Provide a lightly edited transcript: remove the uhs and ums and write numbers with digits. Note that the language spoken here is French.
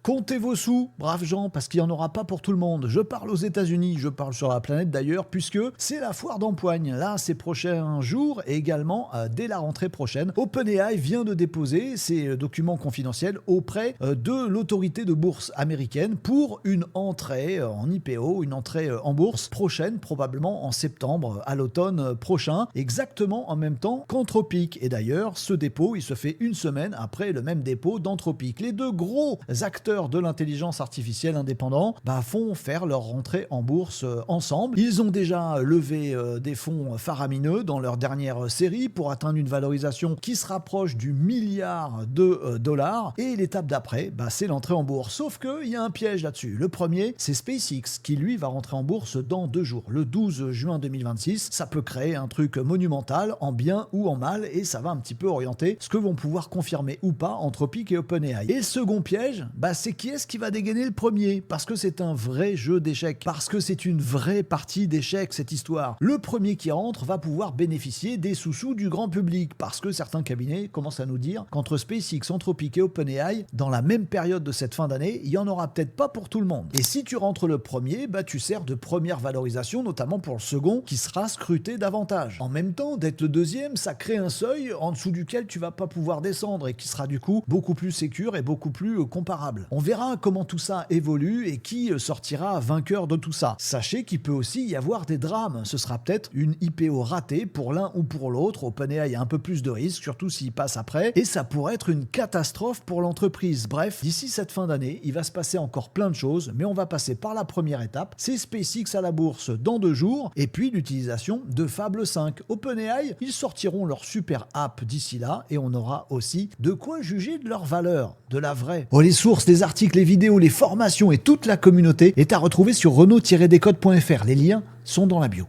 Comptez vos sous, braves gens, parce qu'il n'y en aura pas pour tout le monde. Je parle aux États-Unis, je parle sur la planète d'ailleurs, puisque c'est la foire d'empoigne. Là, ces prochains jours et également dès la rentrée prochaine, OpenAI vient de déposer ses documents confidentiels auprès de l'autorité de bourse américaine pour une entrée en IPO, une entrée en bourse prochaine, probablement en septembre, à l'automne prochain, exactement en même temps qu'Anthropic. Et d'ailleurs, ce dépôt, il se fait une semaine après le même dépôt d'Anthropic. Les deux gros acteurs de l'intelligence artificielle indépendants font faire leur rentrée en bourse ensemble. Ils ont déjà levé des fonds faramineux dans leur dernière série pour atteindre une valorisation qui se rapproche du milliard de dollars. Et l'étape d'après, c'est l'entrée en bourse. Sauf qu'il y a un piège là-dessus. Le premier, c'est SpaceX qui lui va rentrer en bourse dans 2 jours, le 12 juin 2026. Ça peut créer un truc monumental en bien ou en mal et ça va un petit peu orienter ce que vont pouvoir confirmer ou pas Anthropic et OpenAI. Et le second piège, c'est qui est-ce qui va dégainer le premier, parce que c'est un vrai jeu d'échecs, parce que c'est une vraie partie d'échecs cette histoire. Le premier qui rentre va pouvoir bénéficier des sous-sous du grand public, parce que certains cabinets commencent à nous dire qu'entre SpaceX, Anthropic et OpenAI, dans la même période de cette fin d'année, il y en aura peut-être pas pour tout le monde. Et si tu rentres le premier, tu sers de première valorisation, notamment pour le second, qui sera scruté davantage. En même temps, d'être le deuxième, ça crée un seuil en dessous duquel tu vas pas pouvoir descendre et qui sera du coup beaucoup plus sécure et beaucoup plus comparable. On verra comment tout ça évolue et qui sortira vainqueur de tout ça. Sachez qu'il peut aussi y avoir des drames. Ce sera peut-être une IPO ratée pour l'un ou pour l'autre. OpenAI a un peu plus de risques, surtout s'il passe après. Et ça pourrait être une catastrophe pour l'entreprise. Bref, d'ici cette fin d'année, il va se passer encore plein de choses, mais on va passer par la première étape. C'est SpaceX à la bourse dans 2 jours et puis l'utilisation de Fable 5. OpenAI, ils sortiront leur super app d'ici là et on aura aussi de quoi juger de leur valeur, de la vraie. Oh, les sources, les articles, les vidéos, les formations et toute la communauté est à retrouver sur renault-décode.fr. Les liens sont dans la bio.